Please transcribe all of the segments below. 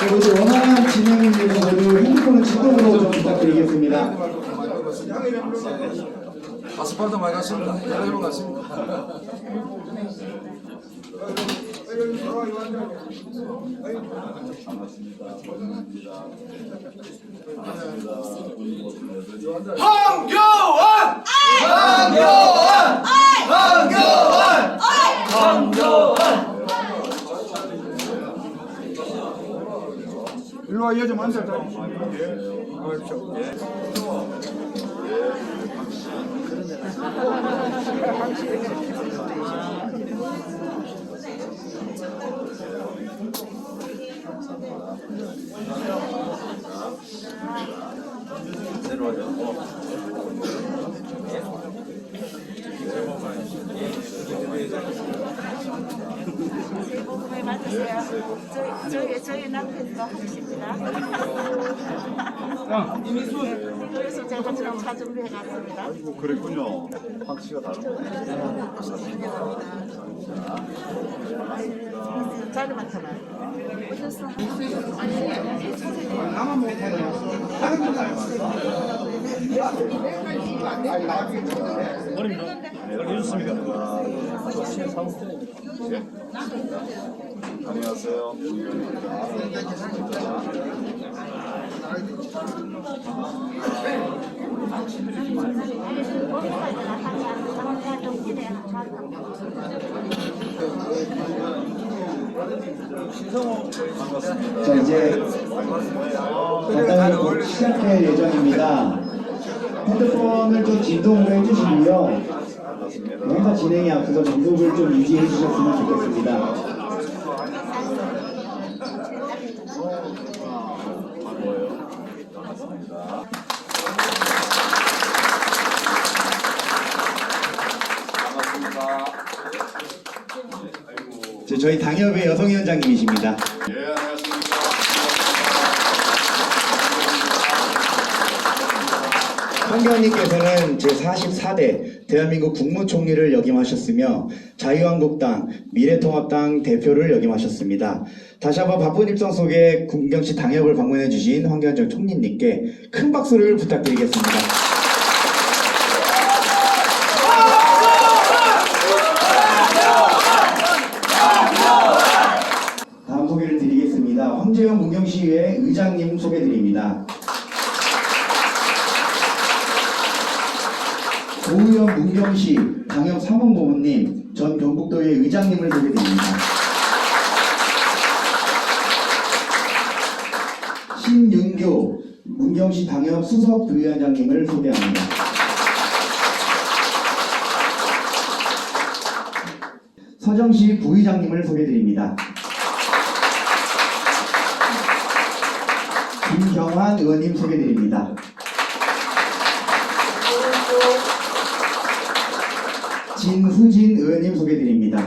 모두 원활한 진행을 위해서 모두 핸드폰을 직동으로 좀 부탁드리겠습니다. 아스팔트 많이 갔습니다. 여러 번 갔습니다. 황교안! 황교안! 황교안! 황교안! 일로 와, 좀 앉아. 새해 복 많이 받으세요. 저희 남편도 하십니다. 그래서 제가 지금 차 준비해 갔습니다. 그랬군요. 확시가 다르네. 자리 맡아봐요. 나만 못해요. 안녕하세요. 자, 이제 간단히 곧 시작할 예정입니다. 핸드폰을 좀 진동으로 해주시고요. 행사 진행이 앞서서 정속을 좀 유지해 주셨으면 좋겠습니다. 저희 당협의 여성위원장님이십니다. 예, 안녕하십니까. 황교안님께서는 제44대 대한민국 국무총리를 역임하셨으며 자유한국당, 미래통합당 대표를 역임하셨습니다. 다시 한번 바쁜 일정 속에 군경시 당협을 방문해 주신 황교안 전 총리님께 큰 박수를 부탁드리겠습니다. 다음 소개를 드리겠습니다. 황재영 문경시의회 의장님 소개드립니다. 조의원 문경시 당협 사무본부님 전 경북도의 의장님을 소개드립니다. 신윤교 문경시 당협 수석 부위원장님을 소개합니다. 서정시 부의장님을 소개드립니다. 김경환 의원님 소개드립니다. 진수진 의원님 소개드립니다.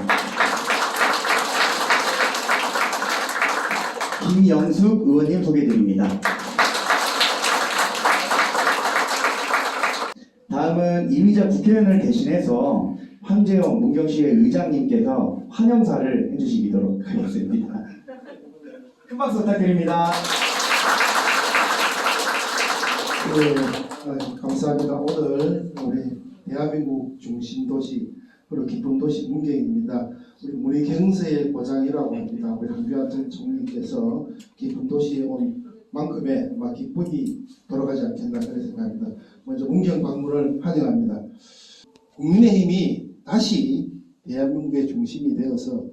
김영숙 의원님 소개드립니다. 다음은 이미자 국회의원을 대신해서 황재영 문경시의 의장님께서 환영사를 해주시도록 하겠습니다. 큰 박수 부탁드립니다. 감사합니다. 오늘 우리 대한민국 중심도시 그리고 기쁜 도시 문경입니다. 우리 문희경세의 고장이라고 합니다. 우리 황교안 전 총리께서 기쁜 도시에 온 만큼의 기쁨이 돌아가지 않겠나 그런 생각합니다. 먼저 문경 방문을 환영합니다. 국민의힘이 다시 대한민국의 중심이 되어서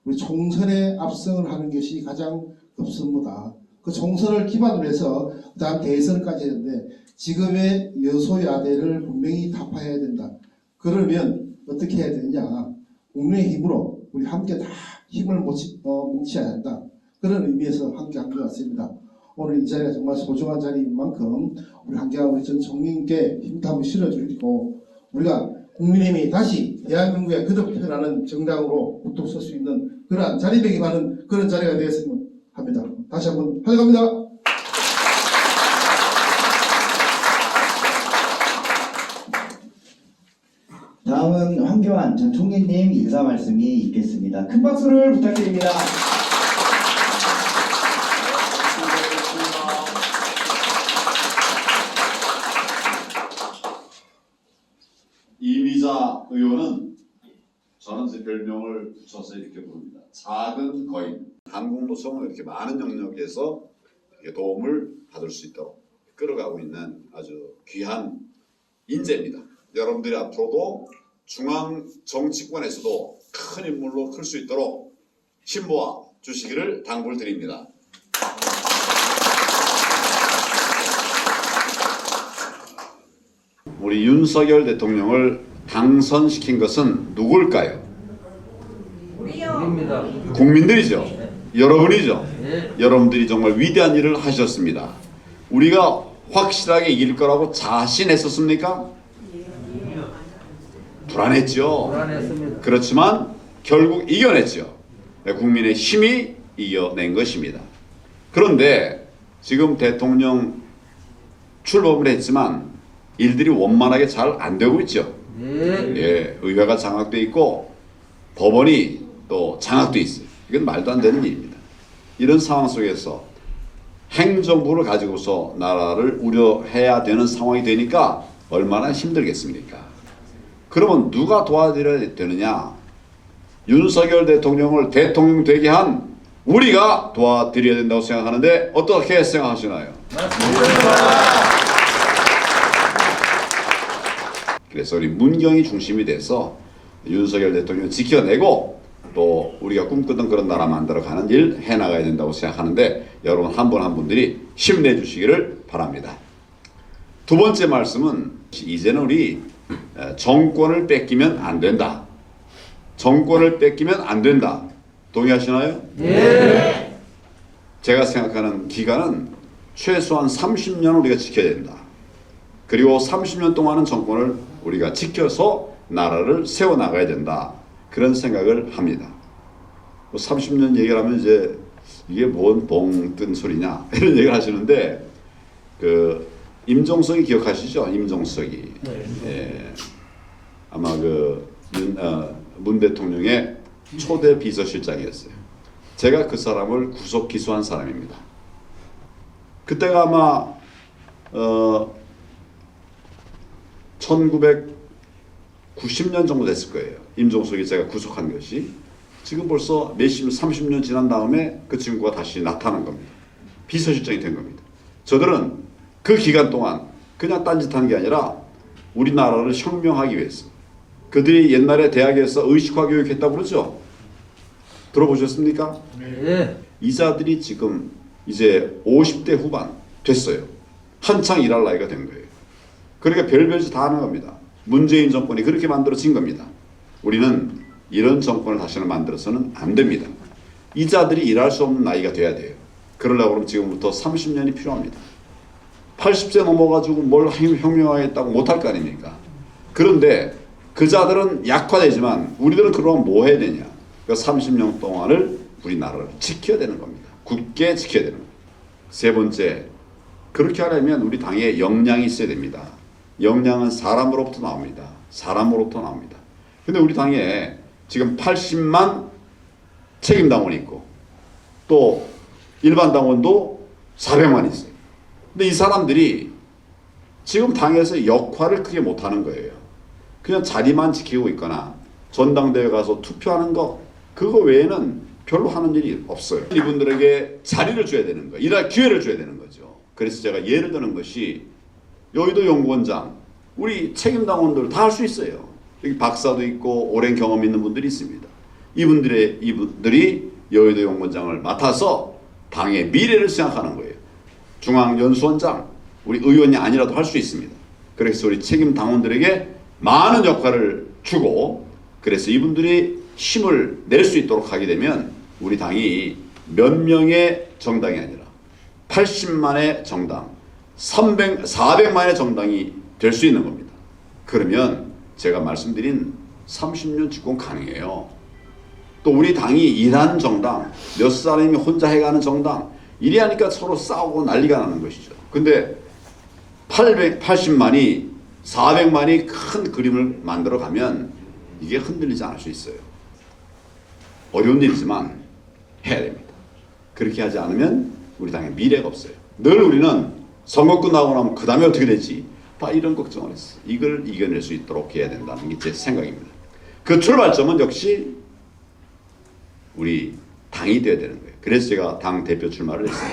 우리 총선에 압승을 하는 것이 가장 급습니다. 그 총선을 기반으로 해서 그다음 대선까지 했는데 지금의 여소야대를 분명히 타파해야 된다. 그러면 어떻게 해야 되느냐? 국민의힘으로 우리 함께 다 힘을 뭉쳐야 한다. 그런 의미에서 함께 한 것 같습니다. 오늘 이 자리가 정말 소중한 자리인 만큼 우리 황교안 전 총리님께 힘도 한번 실어주시고 우리가 국민의힘이 다시 대한민국의 거듭 태어나는 정당으로 우뚝 설 수 있는 그러한 자리매김하는 그런 자리가 되었으면 합니다. 다시 한번 환영합니다. 다음은 황교안 전 총리님 인사 말씀이 있겠습니다. 큰 박수를 부탁드립니다. 붙여서 이렇게 부릅니다. 작은 거인. 한국노총은 이렇게 많은 영역에서 이렇게 도움을 받을 수 있도록 끌어가고 있는 아주 귀한 인재입니다. 여러분들이 앞으로도 중앙 정치권에서도 큰 인물로 클 수 있도록 힘모아 주시기를 당부를 드립니다. 우리 윤석열 대통령을 당선시킨 것은 누굴까요? 우리입니다. 국민들이죠. 여러분이죠. 네. 여러분들이 정말 위대한 일을 하셨습니다. 우리가 확실하게 이길 거라고 자신했었습니까? 불안했죠. 불안했습니다. 그렇지만 결국 이겨냈죠. 국민의 힘이 이겨낸 것입니다. 그런데 지금 대통령 출범을 했지만 일들이 원만하게 잘 안 되고 있죠. 네. 예, 의회가 장악돼 있고 법원이 또 장악돼 있어요. 이건 말도 안 되는 일입니다. 이런 상황 속에서 행정부를 가지고서 나라를 우려해야 되는 상황이 되니까 얼마나 힘들겠습니까? 그러면 누가 도와드려야 되느냐? 윤석열 대통령을 대통령 되게 한 우리가 도와드려야 된다고 생각하는데 어떻게 생각하시나요? 그래서 우리 문경이 중심이 돼서 윤석열 대통령을 지켜내고 또 우리가 꿈꾸던 그런 나라 만들어가는 일 해나가야 된다고 생각하는데 여러분 한 분 한 분들이 힘내주시기를 바랍니다. 두 번째 말씀은 이제는 우리 정권을 뺏기면 안 된다. 정권을 뺏기면 안 된다. 동의하시나요? 네. 제가 생각하는 기간은 최소한 30년을 우리가 지켜야 된다. 그리고 30년 동안은 정권을 우리가 지켜서 나라를 세워나가야 된다. 그런 생각을 합니다. 30년 얘기를 하면 이제 이게 뭔 봉 뜬 소리냐 이런 얘기를 하시는데 그 임종석이 기억하시죠? 임종석이 예, 아마 문 대통령의 초대 비서실장이었어요. 제가 그 사람을 구속 기소한 사람입니다. 그때가 아마 1990년 정도 됐을 거예요. 임종석이 제가 구속한 것이. 지금 벌써 몇십, 30년 지난 다음에 그 친구가 다시 나타난 겁니다. 비서실장이 된 겁니다. 저들은 그 기간 동안 그냥 딴짓하는 게 아니라 우리나라를 혁명하기 위해서 그들이 옛날에 대학에서 의식화 교육했다고 그러죠. 들어보셨습니까? 네. 이자들이 지금 이제 50대 후반 됐어요. 한창 일할 나이가 된 거예요. 그러니까 별별 짓 다 하는 겁니다. 문재인 정권이 그렇게 만들어진 겁니다. 우리는 이런 정권을 다시는 만들어서는 안 됩니다. 이자들이 일할 수 없는 나이가 돼야 돼요. 그러려고 그러면 지금부터 30년이 필요합니다. 80세 넘어가지고 뭘 혁명하겠다고 못할 거 아닙니까? 그런데 그 자들은 약화되지만 우리들은 그러면 뭐 해야 되냐? 그 30년 동안을 우리나라를 지켜야 되는 겁니다. 굳게 지켜야 되는 겁니다. 세 번째, 그렇게 하려면 우리 당에 역량이 있어야 됩니다. 역량은 사람으로부터 나옵니다. 사람으로부터 나옵니다. 근데 우리 당에 지금 80만 책임 당원이 있고 또 일반 당원도 400만 있어요. 근데 이 사람들이 지금 당에서 역할을 크게 못하는 거예요. 그냥 자리만 지키고 있거나 전당대회 가서 투표하는 거 그거 외에는 별로 하는 일이 없어요. 이분들에게 자리를 줘야 되는 거예요. 일할 기회를 줘야 되는 거죠. 그래서 제가 예를 드는 것이 여의도 연구원장 우리 책임당원들 다 할 수 있어요. 여기 박사도 있고 오랜 경험 있는 분들이 있습니다. 이분들이 여의도 연구원장을 맡아서 당의 미래를 생각하는 거예요. 중앙연수원장 우리 의원이 아니라도 할 수 있습니다. 그래서 우리 책임당원들에게 많은 역할을 주고 그래서 이분들이 힘을 낼 수 있도록 하게 되면 우리 당이 몇 명의 정당이 아니라 80만의 정당, 400만의 정당이 될 수 있는 겁니다. 그러면 제가 말씀드린 30년 집권 가능해요. 또 우리 당이 일하는 정당, 몇 사람이 혼자 해가는 정당, 이리 하니까 서로 싸우고 난리가 나는 것이죠. 근데 880만이 400만이 큰 그림을 만들어 가면 이게 흔들리지 않을 수 있어요. 어려운 일이지만 해야 됩니다. 그렇게 하지 않으면 우리 당에 미래가 없어요. 늘 우리는 선거 끝나고 나면 그 다음에 어떻게 되지? 다 이런 걱정을 했어요. 이걸 이겨낼 수 있도록 해야 된다는 게 제 생각입니다. 그 출발점은 역시 우리 당이 돼야 되는 거예요. 그래서 제가 당 대표 출마를 했어요.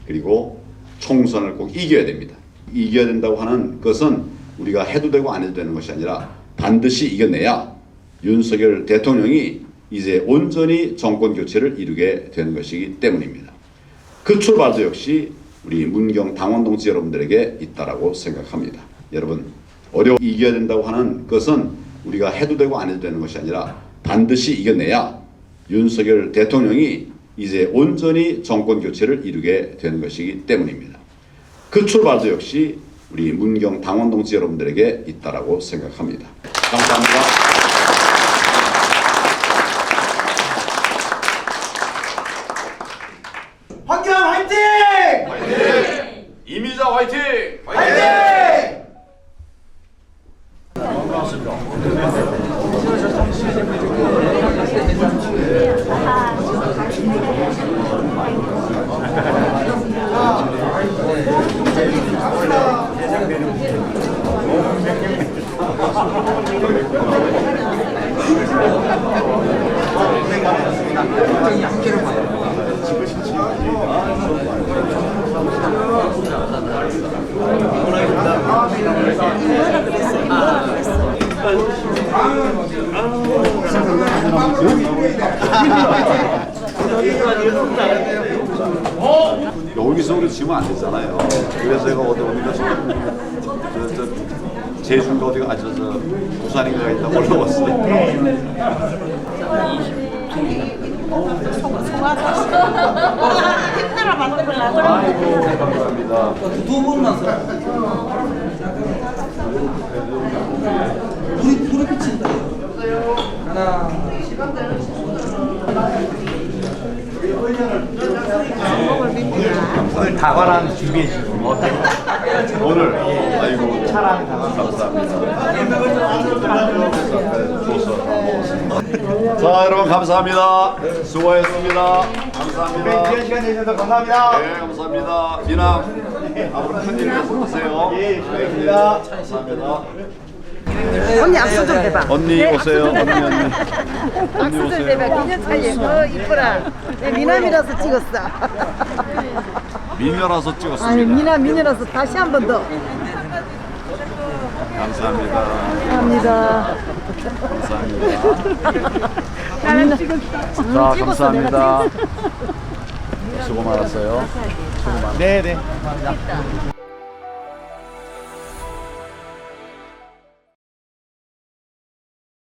그리고 총선을 꼭 이겨야 됩니다. 이겨야 된다고 하는 것은 우리가 해도 되고 안 해도 되는 것이 아니라 반드시 이겨내야 윤석열 대통령이 이제 온전히 정권 교체를 이루게 되는 것이기 때문입니다. 그 출발도 역시 우리 문경 당원 동지 여러분들에게 있다라고 생각합니다. 여러분, 이겨야 된다고 하는 것은 우리가 해도 되고 안 해도 되는 것이 아니라 반드시 이겨내야 윤석열 대통령이 이제 온전히 정권 교체를 이루게 되는 것이기 때문입니다. 그 출발도 역시 우리 문경 당원 동지 여러분들에게 있다라고 생각합니다. 감사합니다. 환경 화이팅! 이미자 화이팅! 화이팅! 여기서 우리 지면 안 되잖아요. 그래서 제가 어디가 제주인가 어디가 저 부산인가 있다 올라왔어요. 힘들어 만들려고. 감사합니다. 두 분만 서. 불이 비친다. 하나. 오늘 다관왕 준비해 주시고 오늘 아이고 차랑 감사합니다. 자 여러분 감사합니다. 수고하셨습니다. 감사합니다. 귀한 시간 내주셔서 감사합니다. 네 감사합니다. 미남 앞으로 큰일 내세요. 예, 수고하셨습니다. 감사합니다. 언니 악수 좀 해봐. 언니 오세요. 언니. 악수 좀 해봐. 기념 사진. 이쁘라. 내 미남이라서 찍었어. 미녀라서 찍었습니다. 아니 미남이라서 다시 한 번 더. 감사합니다. 감사합니다. 감사합니다. 자 감사합니다. 수고 많았어요. 네네. 감사합니다.